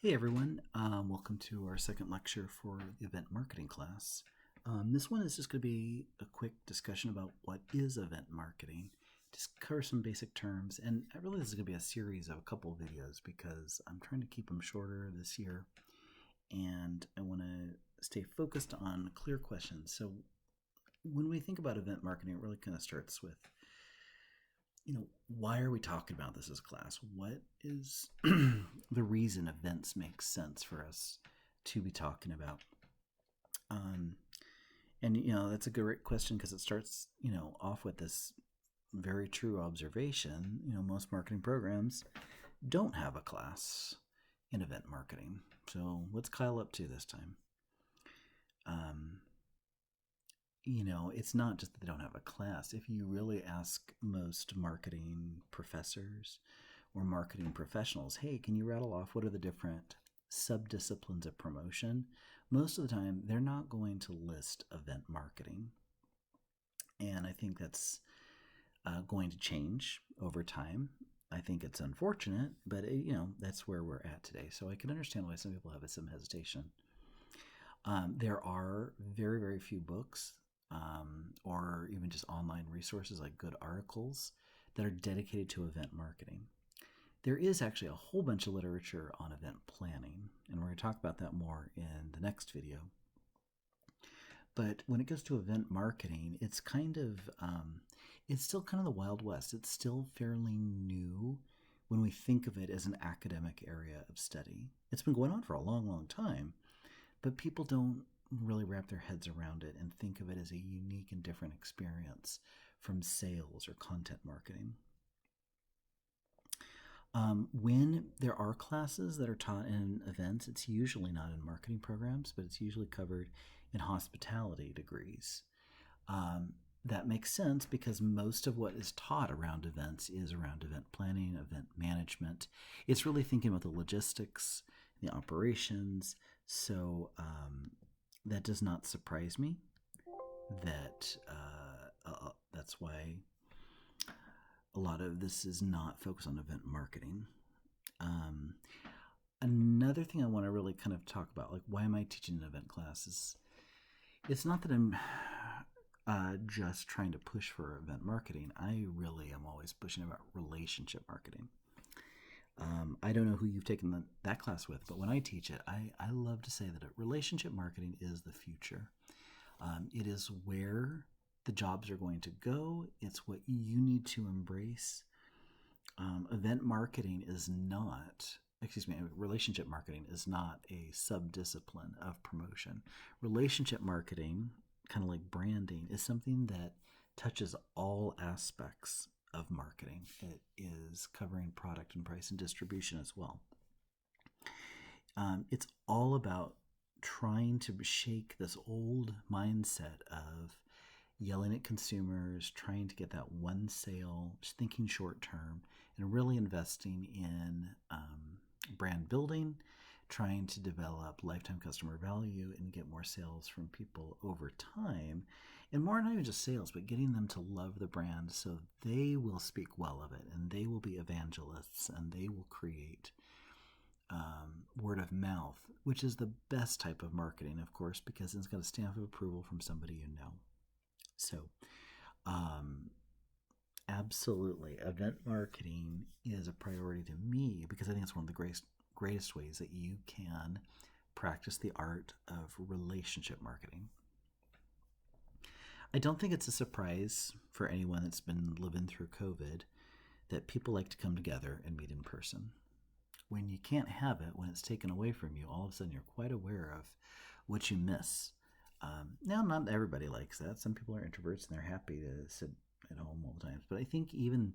Hey everyone, welcome to our second lecture for the event marketing class. This one is just going to be a quick discussion about what is event marketing, just cover some basic terms, and really this is going to be a series of a couple of videos because I'm trying to keep them shorter this year, and I want to stay focused on clear questions. So when we think about event marketing, it really kind of starts with, why are we talking about this as a class? What is the reason events make sense for us to be talking about? And that's a great question because it starts, off with this very true observation. Most marketing programs don't have a class in event marketing. So what's Kyle up to this time? It's not just that they don't have a class. If you really ask most marketing professors or marketing professionals, hey, can you rattle off what are the different subdisciplines of promotion? Most of the time, they're not going to list event marketing. And I think that's going to change over time. I think it's unfortunate, but that's where we're at today. So I can understand why some people have some hesitation. There are very, very few books or even just online resources like good articles that are dedicated to event marketing. There is actually a whole bunch of literature on event planning, and we're going to talk about that more in the next video. But when it goes to event marketing, it's it's still kind of the Wild West. It's still fairly new when we think of it as an academic area of study. It's been going on for a long, long time, but people don't really wrap their heads around it and think of it as a unique and different experience from sales or content marketing. When there are classes that are taught in events, it's usually not in marketing programs, but it's usually covered in hospitality degrees. That makes sense because most of what is taught around events is around event planning, event management. It's really thinking about the logistics, the operations. So that does not surprise me. That's why a lot of this is not focused on event marketing. Another thing I want to really kind of talk about, like why am I teaching an event class, is it's not that I'm just trying to push for event marketing. I really am always pushing about relationship marketing. I don't know who you've taken that class with, but when I teach it, I love to say that relationship marketing is the future. It is where the jobs are going to go. It's what you need to embrace. Event marketing is not, relationship marketing is not a subdiscipline of promotion. Relationship marketing, kind of like branding, is something that touches all aspects of marketing. It is covering product and price and distribution as well. It's all about trying to shake this old mindset of yelling at consumers, trying to get that one sale, just thinking short term, and really investing in brand building, trying to develop lifetime customer value and get more sales from people over time. And more, not even just sales, but getting them to love the brand so they will speak well of it and they will be evangelists and they will create word of mouth, which is the best type of marketing, of course, because it's got a stamp of approval from somebody you know. So, absolutely, event marketing is a priority to me because I think it's one of the greatest ways that you can practice the art of relationship marketing. I don't think it's a surprise for anyone that's been living through COVID that people like to come together and meet in person. When you can't have it, when it's taken away from you, all of a sudden you're quite aware of what you miss. Now, not everybody likes that. Some people are introverts and they're happy to sit at home all the time. But I think even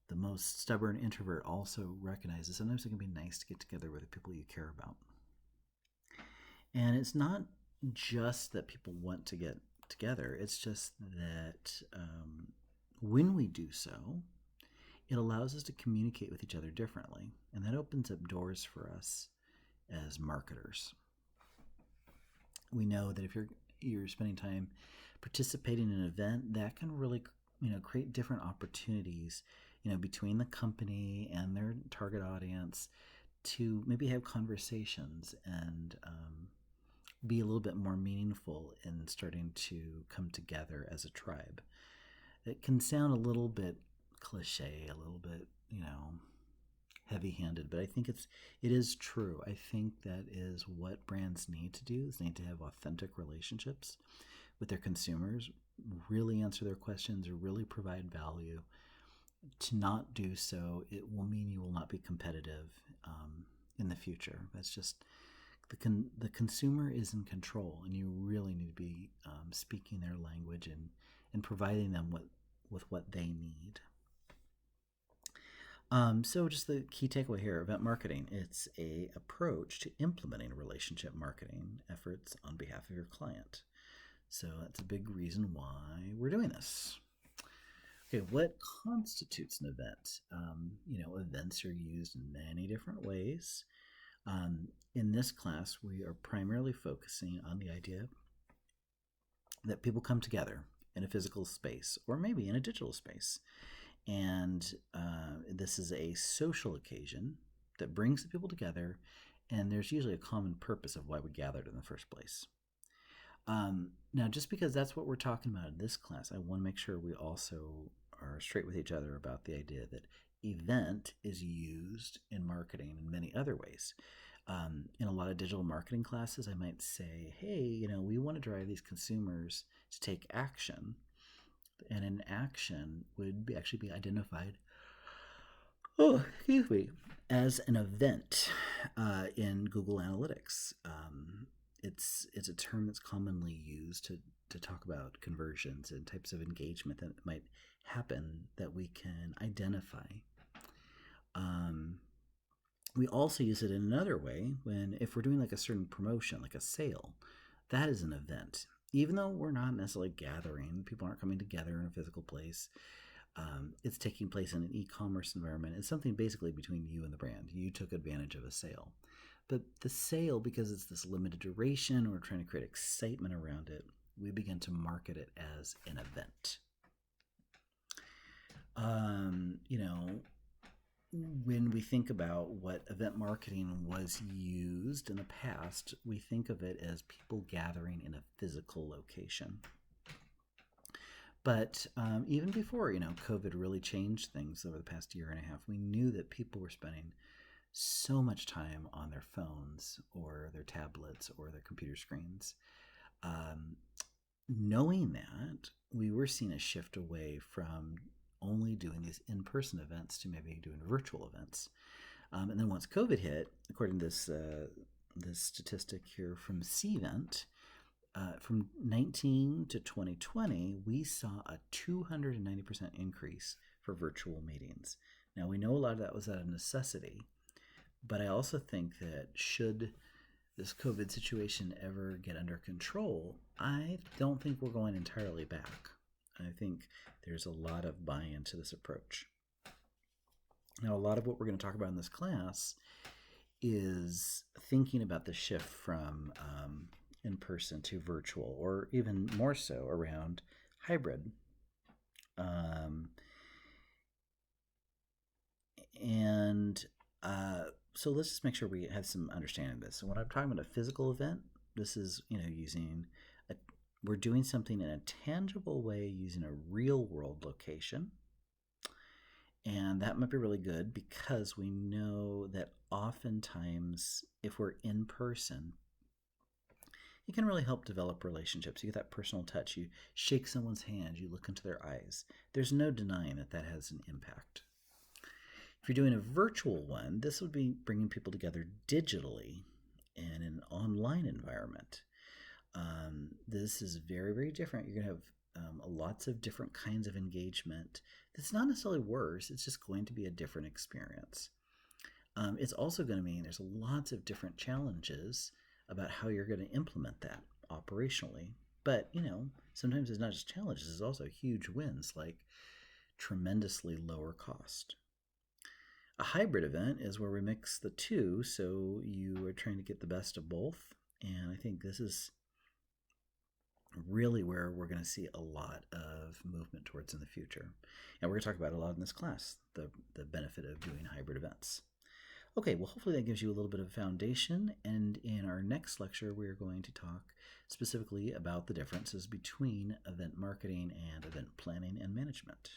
the most stubborn introvert also recognizes sometimes it can be nice to get together with the people you care about. And it's not just that people want to get together. It's just that when we do so, it allows us to communicate with each other differently. And that opens up doors for us as marketers. We know that if you're spending time participating in an event, that can really create different opportunities between the company and their target audience to maybe have conversations and be a little bit more meaningful in starting to come together as a tribe. It can sound a little bit cliche, a little bit, heavy-handed, but I think it is true. I think that is what brands need to do, is they need to have authentic relationships with their consumers, really answer their questions, really provide value. To not do so, it will mean you will not be competitive in the future. That's just the consumer is in control, and you really need to be speaking their language and providing them with what they need. So just the key takeaway here, event marketing, it's a approach to implementing relationship marketing efforts on behalf of your client. So that's a big reason why we're doing this. Okay, what constitutes an event? Events are used in many different ways. In this class, we are primarily focusing on the idea that people come together in a physical space or maybe in a digital space. And this is a social occasion that brings the people together, and there's usually a common purpose of why we gathered in the first place. Now, just because that's what we're talking about in this class, I want to make sure we also are straight with each other about the idea that event is used in marketing in many other ways. In a lot of digital marketing classes, I might say, hey, we want to drive these consumers to take action. And an action would actually be identified, as an event in Google Analytics. It's a term that's commonly used to talk about conversions and types of engagement that might happen that we can identify. We also use it in another way if we're doing like a certain promotion, like a sale. That is an event. Even though we're not necessarily gathering, people aren't coming together in a physical place, it's taking place in an e-commerce environment. It's something basically between you and the brand. You took advantage of a sale. But the sale, because it's this limited duration, we're trying to create excitement around it, we begin to market it as an event. When we think about what event marketing was used in the past, we think of it as people gathering in a physical location. But even before, COVID really changed things over the past year and a half, we knew that people were spending so much time on their phones or their tablets or their computer screens. Knowing that, we were seeing a shift away from only doing these in-person events to maybe doing virtual events. And then once COVID hit, according to this statistic here from CVent, from 19 to 2020, we saw a 290% increase for virtual meetings. Now, we know a lot of that was out of necessity, but I also think that should this COVID situation ever get under control, I don't think we're going entirely back. I think there's a lot of buy-in to this approach. Now, a lot of what we're going to talk about in this class is thinking about the shift from in-person to virtual, or even more so around hybrid. So let's just make sure we have some understanding of this. So when I'm talking about a physical event, this is, we're doing something in a tangible way using a real-world location. And that might be really good because we know that oftentimes if we're in person, it can really help develop relationships. You get that personal touch. You shake someone's hand. You look into their eyes. There's no denying that that has an impact. If you're doing a virtual one, this would be bringing people together digitally in an online environment. This is very, very different. You're going to have lots of different kinds of engagement. That's not necessarily worse. It's just going to be a different experience. It's also going to mean there's lots of different challenges about how you're going to implement that operationally. But, sometimes it's not just challenges. It's also huge wins, like tremendously lower cost. A hybrid event is where we mix the two, so you are trying to get the best of both. And I think this is really where we're going to see a lot of movement towards in the future. And we're going to talk about a lot in this class, the benefit of doing hybrid events. Okay, well, hopefully that gives you a little bit of foundation, and in our next lecture, we're going to talk specifically about the differences between event marketing and event planning and management.